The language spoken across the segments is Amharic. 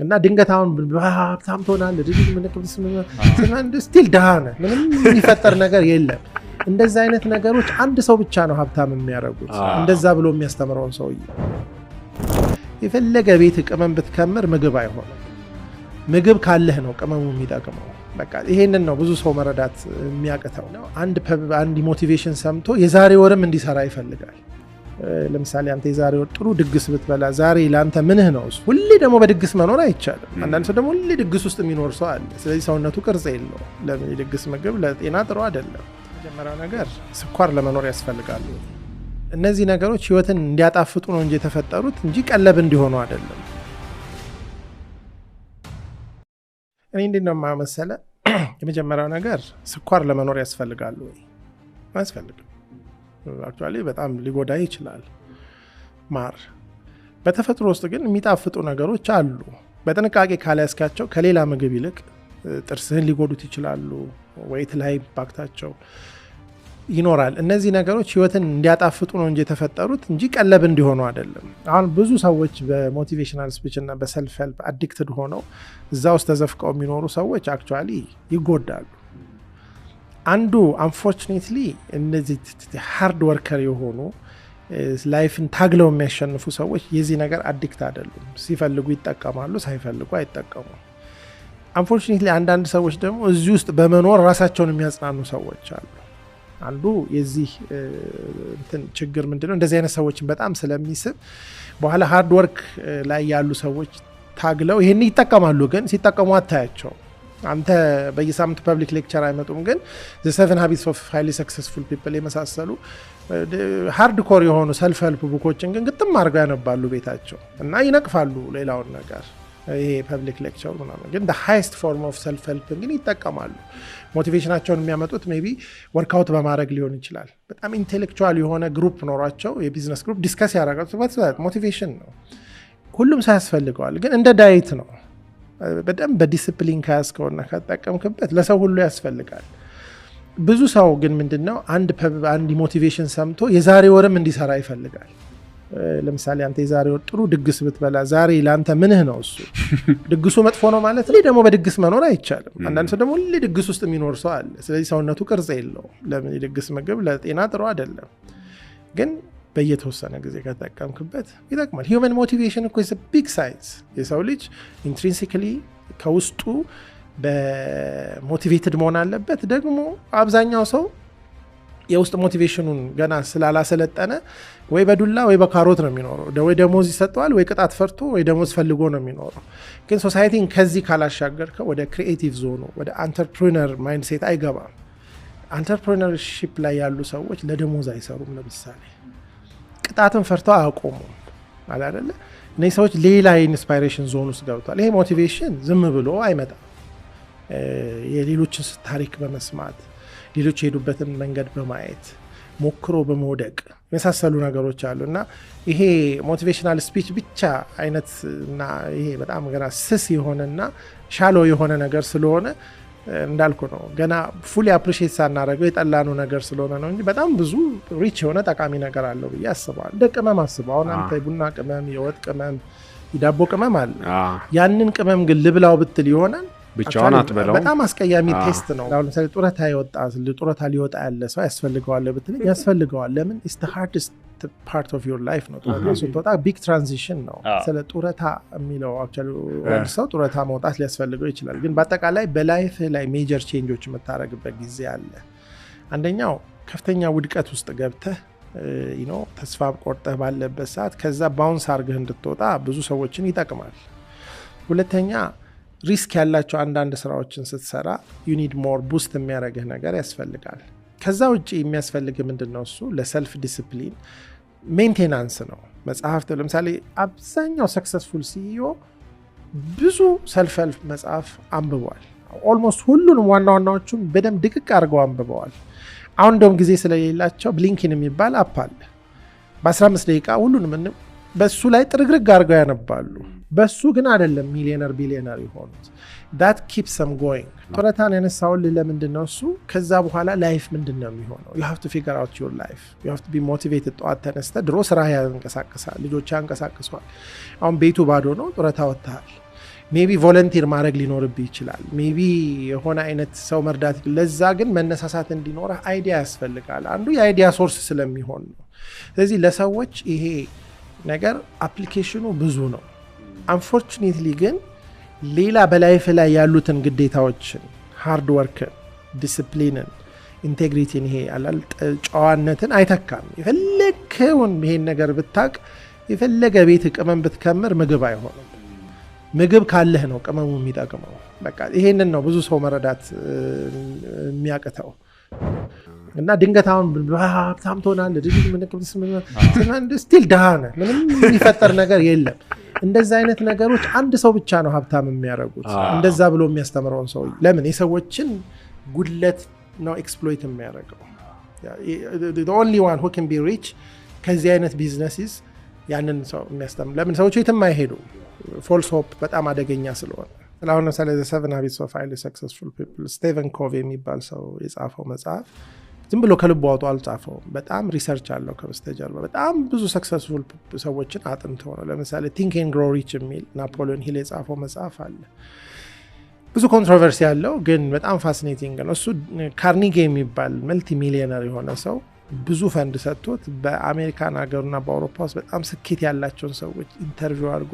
እና ድንገት አሁን ሀብታም ትሆናለህ ድግ ምን ስቲል ደሃ ነህ ምንም የሚፈጠር ነገር የለም እንደዛ አይነት ነገሮች አንድ ሰው ብቻ ነው ሀብታም የሚያደርጉት እንደዛ ብሎ የሚያስተምረውን ሰውዬ የፈለገ ቤት ቅመም ብትከምር ምግብ አይሆንም ምግብ ካለህ ነው ቅመሙ የሚጠቅመው በቃ ይሄንን ነው ብዙ ሰው መረዳት የሚያቀተው ነው አንድ ሞቲቬሽን ሰምቶ የዛሬ ወርም እንዲሰራ ይፈልጋል ለምሳሌ አንተ የዛሬ ወር ጥሩ ድግስ ብትበላ ዛሬ ላንተ ምንህ ነው ሁሌ ደግሞ በድግስ መኖር አይቻልም አንዳንድ ሰው ደግሞ ሁሌ ድግስ ውስጥ የሚኖር ሰው አለ ስለዚህ ሰውነቱ ቅርጽ የለው ለምን የድግስ ምግብ ለጤና ጥሩ አይደለም መጀመሪያው ነገር ስኳር ለመኖር ያስፈልጋል እነዚህ ነገሮች ህይወትን እንዲያጣፍጡ ነው እንጂ የተፈጠሩት እንጂ ቀለብ እንዲሆኑ አይደለም እኔ እንደና ማመሰለ የመጀመሪያው ነገር ስኳር ለመኖር ያስፈልጋል ወይ ማስፈልግ አክቹአሊ በጣም ሊጎዳ ይችላል ማር በተፈጥሮ ውስጥ ግን የሚጣፍጡ ነገሮች አሉ በጥንቃቄ ካላያስካቸው ከሌላ ምግብ ይልቅ ጥርስህን ሊጎዱት ይችላሉ ወይት ላይ ኢምፓክታቸው ይኖራል እነዚህ ነገሮች ህይወትን እንዲያጣፍጡ ነው እንጂ የተፈጠሩት እንጂ ቀለብ እንዲሆኑ አይደለም አሁን ብዙ ሰዎች በሞቲቬሽናል ስፒች እና በሰልፍ ሄልፕ አዲክትድ ሆነው እዛ ውስጥ ተዘፍቀው የሚኖሩ ሰዎች አክቹአሊ ይጎዳሉ አንዱ አንፎርቹኔትሊ እነዚህ ሃርድ ወርከር የሆኑ ላይፍን ታግለው የሚያሸንፉ ሰዎች የዚህ ነገር አዲክት አይደሉም ሲፈልጉ ይጠቀማሉ ሳይፈልጉ አይጠቀሙም አንፎርቹኔትሊ አንዳንድ ሰዎች ደግሞ እዚህ ውስጥ በመኖር ራሳቸውን የሚያጽናኑ ሰዎች አሉ አንዱ የዚህ ችግር ምንድነው እንደዚህ አይነት ሰዎችን በጣም ስለሚስብ በኋላ ሃርድ ወርክ ላይ ያሉ ሰዎች ታግለው ይሄን ይጠቀማሉ ግን ሲጠቀሙ አታያቸው አንተ በየሳምንቱ ፐብሊክ ሌክቸር አይመጡም ግን the 7 habits of highly successful people የመሳሰሉ ሃርድ ኮር የሆኑ ሰልፍ ሄልፕ ቡኮችን ግን ግጥም አድርገው ያነባሉ ቤታቸው እና ይነቅፋሉ ሌላውን ነገር ይሄ ፐብሊክ ሌክቸር ምናምን ግን the highest form of self help ግን ይጠቀማሉ ሞቲቬሽናቸውን የሚያመጡት ሜቢ ወርክአውት በማድረግ ሊሆን ይችላል በጣም ኢንቴሌክቹዋል የሆነ ግሩፕ ኖራቸው የቢዝነስ ግሩፕ ዲስከስ ያደርጋሉ ሞቲቬሽን ነው ሁሉም ሳያስፈልገዋል ግን እንደ ዳይት ነው በጣም በዲሲፕሊን ካስከውና ከተጠቀምክበት ለሰው ሁሉ ያስፈልጋል ብዙ ሰው ግን ምንድነው አንድ ሞቲቬሽን ሰምቶ የዛሬ ወርም እንዲሰራ ይፈልጋል ለምሳሌ አንተ የዛሬ ወር ጥሩ ድግስ ብትበላ ዛሬ ላንተ ምንህ ነው እሱ ድግሱ መጥፎ ነው ማለት ነው ደግሞ በድግስ መኖር አይቻልም አንዳንድ ሰው ደግሞ ሁሌ ድግስ ውስጥ የሚኖር ሰው አለ ስለዚህ ሰውነቱ ቅርጽ የለው ለምን የድግስ ምግብ ለጤና ጥሩ አይደለም ግን በየተወሰነ ጊዜ ከተጠቀምክበት ይጠቅማል ሂዩመን ሞቲቬሽን እኮ is a big science የሰው ልጅ ኢንትሪንሲክሊ ከውስጡ በሞቲቬትድ መሆን አለበት ደግሞ አብዛኛው ሰው የውስጥ ሞቲቬሽኑን ገና ስላላሰለጠነ ወይ በዱላ ወይ በካሮት ነው የሚኖረው ወይ ደሞዝ ይሰጠዋል ወይ ቅጣት ፈርቶ ወይ ደሞዝ ፈልጎ ነው የሚኖረው ግን ሶሳይቲን ከዚህ ካላሻገርከው ወደ ክሪኤቲቭ ዞኑ ወደ አንተርፕረነር ማይንድሴት አይገባም አንተርፕረነርሺፕ ላይ ያሉ ሰዎች ለደሞዝ አይሰሩም ለምሳሌ ቅጣትን ፈርተው አያቆሙም አይደለ እነዚህ ሰዎች ሌላ ኢንስፓይሬሽን ዞን ውስጥ ገብቷል ይሄ ሞቲቬሽን ዝም ብሎ አይመጣም የሌሎችን ታሪክ በመስማት ሌሎች የሄዱበትን መንገድ በማየት ሞክሮ በመውደቅ የመሳሰሉ ነገሮች አሉና ይሄ ሞቲቬሽናል ስፒች ብቻ አይነትና ይሄ በጣም ገና ስስ የሆነና ሻሎ የሆነ ነገር ስለሆነ እንዳልኩ ነው ገና ፉሊ አፕሪሺየት ሳናደርገው የጠላነው ነገር ስለሆነ ነው እንጂ በጣም ብዙ ሪች የሆነ ጠቃሚ ነገር አለው ብዬ አስባለሁ እንደ ቅመም አስበው አሁን አንተ ቡና ቅመም የወጥ ቅመም የዳቦ ቅመም አለ ያንን ቅመም ግን ልብላው ብትል ይሆናል ብቻውን አትበላው በጣም አስቀያሚ ቴስት ነው አሁን ለምሳሌ ጡረታ ሊወጣ ያለ ሰው ያስፈልገዋል ብትል ያስፈልገዋል ለምን is the hardest part of your life ነው ጡረታ ቢግ ትራንዚሽን ነው ስለ ጡረታ የሚለው actually ወንድ ሰው ጡረታ መውጣት ሊያስፈልገው ይችላል ግን በአጠቃላይ በላይፍ ላይ ሜጀር ቼንጆች የምታረግበት ጊዜ አለ አንደኛው ከፍተኛ ውድቀት ውስጥ ገብተህ ተስፋ ቆርጠህ ባለበት ሰዓት ከዛ ባውንስ አርገህ እንድትወጣ ብዙ ሰዎችን ይጠቅማል ሁለተኛ ሪስክ ያላቸው አንዳንድ ስራዎችን ስትሰራ you need more boost የሚያደርግህ ነገር ያስፈልጋል ከዛ ውጪ የሚያስፈልግ ምንድነው እሱ ለሰልፍ ዲሲፕሊን ሜንቴናንስ ነው መጽሐፍት ለምሳሌ አብዛኛው ሰክሰስፉል ሲኢኦ ብዙ ሰልፍ ሄልፕ መጽሐፍ አንብበዋል ኦልሞስት ሁሉንም ዋናዎቹን በደንብ ድቅቅ አድርገው አንብበዋል አሁን እንደውም ጊዜ ስለሌላቸው ብሊንኪን የሚባል አፕ አለ በ15 ደቂቃ ሁሉንም በሱ ላይ ጥርግርግ አድርገው ያነባሉ በሱ ግን አይደለም ሚሊዮነር ቢሊዮነር ይሆኑት that keeps them going ጡረታን ያነሳው ለምንድነው እሱ ከዛ በኋላ ላይፍ ምንድነው የሚሆነው you have to figure out your life you have to be motivated ጠዋት ተነስተህ ድሮ ስራ ያንቀሳቅሳል ልጆች ያንቀሳቅሷል አሁን ቤቱ ባዶ ነው ጡረታ ወጣሃል ሜቢ ቮለንቲር ማድረግ ሊኖርብህ ይችላል። ሜቢ የሆነ አይነት ሰው መርዳት። ለዛ ግን መነሳሳት እንዲኖርህ አይዲያ ያስፈልጋል። አንዱ የአይዲያ ሶርስ ስለሚሆን ነው። ስለዚህ ለሰዎች ይሄ ነገር አፕሊኬሽኑ ብዙ ነው። አንፎርቹኔትሊ ግን ሌላ በላይፍ ላይ ያሉትን ግዴታዎችን፣ ሃርድ ወርክን፣ ዲስፕሊንን፣ ኢንቴግሪቲን ይሄ አላል ጨዋነትን አይተካም። የፈለግከውን ይሄን ነገር ብታቅ የፈለገ ቤት ቅመም ብትከምር ምግብ አይሆንም። ምግብ ካለህ ነው ቅመሙ የሚጠቅመው። በቃ ይሄንን ነው ብዙ ሰው መረዳት የሚያቅተው። እና ድንገት አሁን ሀብታም ትሆናለህ ስቲል ድሃ ነህ፣ ምንም የሚፈጠር ነገር የለም። እንደዛ አይነት ነገሮች አንድ ሰው ብቻ ነው ሀብታም የሚያደርጉት፣ እንደዛ ብሎ የሚያስተምረውን ሰው። ለምን የሰዎችን ጉድለት ነው ኤክስፕሎይት የሚያደርገው። the only one who can be rich ከዚህ አይነት ቢዝነስስ ያንን ሰው የሚያስተምር። ለምን ሰዎች የትም አይሄዱም፣ ፎልስ ሆፕ በጣም አደገኛ ስለሆነ። ስለአሁን ለምሳሌ the 7 habits of highly successful people ስቴቨን ኮቬ የሚባል ሰው የጻፈው መጽሐፍ ዝም ብሎ ከልቡ አውጦ አልጻፈውም። በጣም ሪሰርች አለው ከበስተጀርባ። በጣም ብዙ ሰክሰስፉል ሰዎችን አጥንቶ ነው። ለምሳሌ ቲንክ ኤንድ ግሮው ሪች የሚል ናፖሊዮን ሂል የጻፈው መጽሐፍ አለ። ብዙ ኮንትሮቨርሲ ያለው ግን በጣም ፋሲኔቲንግ ነው። እሱ ካርኒጌ የሚባል መልቲ ሚሊዮነር የሆነ ሰው ብዙ ፈንድ ሰጥቶት በአሜሪካን ሀገሩና በአውሮፓ ውስጥ በጣም ስኬት ያላቸውን ሰዎች ኢንተርቪው አድርጎ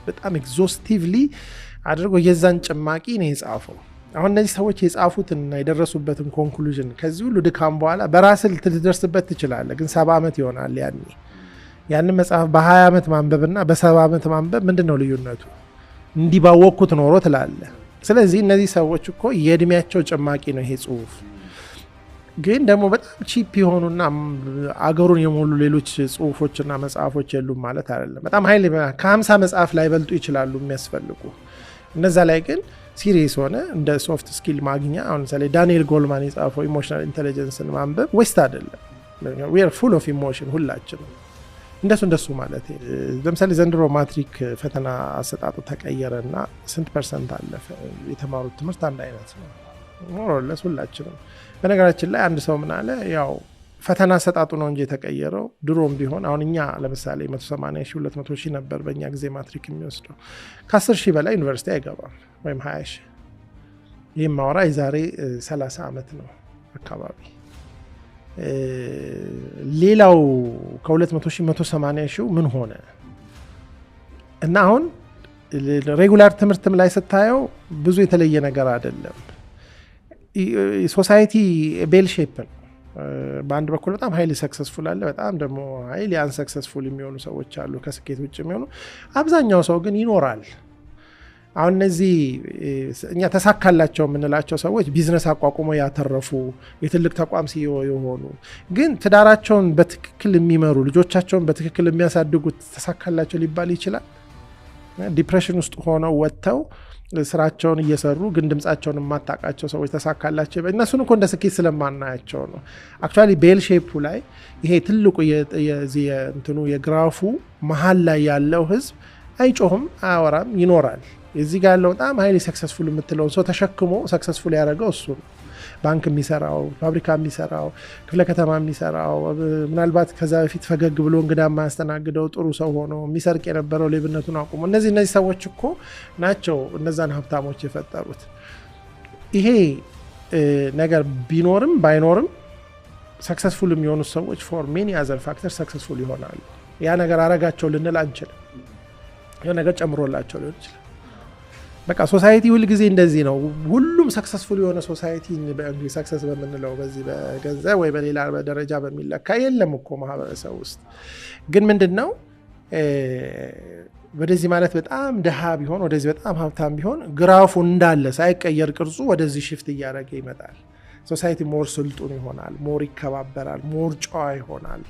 በጣም ኤግዞስቲቭሊ አድርጎ የዛን ጭማቂ ነው የጻፈው። አሁን እነዚህ ሰዎች የጻፉትና የደረሱበትን ኮንክሉዥን ከዚህ ሁሉ ድካም በኋላ በራስህ ልትደርስበት ትችላለህ። ግን 70 ዓመት ይሆናል ያንን መጽሐፍ በ20 ዓመት ማንበብና በ70 ዓመት ማንበብ ምንድን ነው ልዩነቱ? እንዲህ ባወቅኩት ኖሮ ትላለህ። ስለዚህ እነዚህ ሰዎች እኮ የእድሜያቸው ጭማቂ ነው ይሄ ጽሁፍ። ግን ደግሞ በጣም ቺፕ የሆኑና አገሩን የሞሉ ሌሎች ጽሁፎችና መጽሐፎች የሉም ማለት አይደለም። በጣም ኃይል ከ50 መጽሐፍ ላይ በልጡ ይችላሉ የሚያስፈልጉ። እነዛ ላይ ግን ሲሪየስ ሆነ እንደ ሶፍት ስኪል ማግኛ። አሁን ለምሳሌ ዳንኤል ጎልማን የጻፈው ኢሞሽናል ኢንቴሊጀንስን ማንበብ ዌስት አይደለም። we are full of emotion ሁላችንም እንደሱ ማለት። ለምሳሌ ዘንድሮ ማትሪክ ፈተና አሰጣጡ ተቀየረና ስንት ፐርሰንት አለፈ? የተማሩት ትምህርት አንድ አይነት ነው ሞሮለስ ሁላችንም። በነገራችን ላይ አንድ ሰው ምን አለ፣ ያው ፈተና አሰጣጡ ነው እንጂ የተቀየረው ድሮም ቢሆን። አሁን እኛ ለምሳሌ 180 ሺህ 200 ሺህ ነበር በእኛ ጊዜ ማትሪክ የሚወስደው። ከ10 ሺህ በላይ ዩኒቨርሲቲ አይገባም ወይም 20 ሺህ። ይህም ማውራ የዛሬ 30 ዓመት ነው አካባቢ። ሌላው ከ200 ሺህ 180 ሺህ ምን ሆነ? እና አሁን ሬጉላር ትምህርትም ላይ ስታየው ብዙ የተለየ ነገር አይደለም። ሶሳይቲ ቤል ሼፕ ነው። በአንድ በኩል በጣም ሃይሊ ሰክሰስፉል አለ፣ በጣም ደግሞ ሃይሊ አንሰክሰስፉል የሚሆኑ ሰዎች አሉ፣ ከስኬት ውጭ የሚሆኑ። አብዛኛው ሰው ግን ይኖራል። አሁን እነዚህ እኛ ተሳካላቸው የምንላቸው ሰዎች ቢዝነስ አቋቁሞ ያተረፉ የትልቅ ተቋም ሲኢኦ የሆኑ ግን ትዳራቸውን በትክክል የሚመሩ ልጆቻቸውን በትክክል የሚያሳድጉት ተሳካላቸው ሊባል ይችላል? ዲፕሬሽን ውስጥ ሆነው ወጥተው ስራቸውን እየሰሩ ግን ድምጻቸውን የማታውቃቸው ሰዎች ተሳካላቸው። እነሱን እኮ እንደ ስኬት ስለማናያቸው ነው። አክቹዋሊ ቤል ሼፑ ላይ ይሄ ትልቁ እንትኑ የግራፉ መሀል ላይ ያለው ህዝብ አይጮህም፣ አያወራም፣ ይኖራል። እዚህ ጋር ያለው በጣም ሃይሊ ሰክሰስፉል የምትለውን ሰው ተሸክሞ ሰክሰስፉል ያደረገው እሱ ነው። ባንክ የሚሰራው፣ ፋብሪካ የሚሰራው፣ ክፍለ ከተማ የሚሰራው፣ ምናልባት ከዛ በፊት ፈገግ ብሎ እንግዳ የማያስተናግደው ጥሩ ሰው ሆኖ የሚሰርቅ የነበረው ሌብነቱን አቁሞ፣ እነዚህ ሰዎች እኮ ናቸው እነዛን ሀብታሞች የፈጠሩት። ይሄ ነገር ቢኖርም ባይኖርም ሰክሰስፉል የሚሆኑት ሰዎች ፎር ሜኒ አዘር ፋክተር ሰክሰስፉል ይሆናሉ። ያ ነገር አረጋቸው ልንል አንችልም። ያ ነገር ጨምሮላቸው ሊሆን ይችላል። በቃ ሶሳይቲ ሁል ጊዜ እንደዚህ ነው። ሁሉም ሰክሰስፉል የሆነ ሶሳይቲ በእንግሊዝ ሰክሰስ በምንለው በዚህ በገንዘብ ወይ በሌላ ደረጃ በሚለካ የለም እኮ ማህበረሰብ ውስጥ። ግን ምንድነው ወደዚህ ማለት በጣም ደሃ ቢሆን ወደዚህ በጣም ሀብታም ቢሆን ግራፉ እንዳለ ሳይቀየር ቅርጹ ወደዚህ ሽፍት እያደረገ ይመጣል። ሶሳይቲ ሞር ስልጡን ይሆናል፣ ሞር ይከባበራል፣ ሞር ጨዋ ይሆናል፣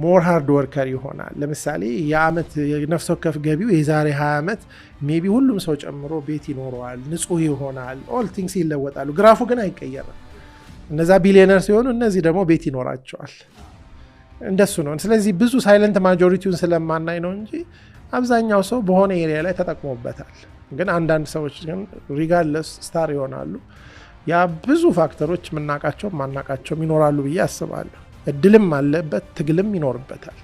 ሞር ሃርድ ወርከር ይሆናል። ለምሳሌ የአመት የነፍስ ወከፍ ገቢው የዛሬ 20 ዓመት ሜቢ ሁሉም ሰው ጨምሮ ቤት ይኖረዋል፣ ንጹህ ይሆናል፣ ኦል ቲንግስ ይለወጣሉ። ግራፉ ግን አይቀየርም። እነዛ ቢሊዮነር ሲሆኑ እነዚህ ደግሞ ቤት ይኖራቸዋል። እንደሱ ነው። ስለዚህ ብዙ ሳይለንት ማጆሪቲውን ስለማናይ ነው እንጂ አብዛኛው ሰው በሆነ ኤሪያ ላይ ተጠቅሞበታል። ግን አንዳንድ ሰዎች ግን ሪጋርድለስ ስታር ይሆናሉ። ያ ብዙ ፋክተሮች የምናውቃቸው ማናውቃቸውም ይኖራሉ ብዬ አስባለሁ። እድልም አለበት፣ ትግልም ይኖርበታል።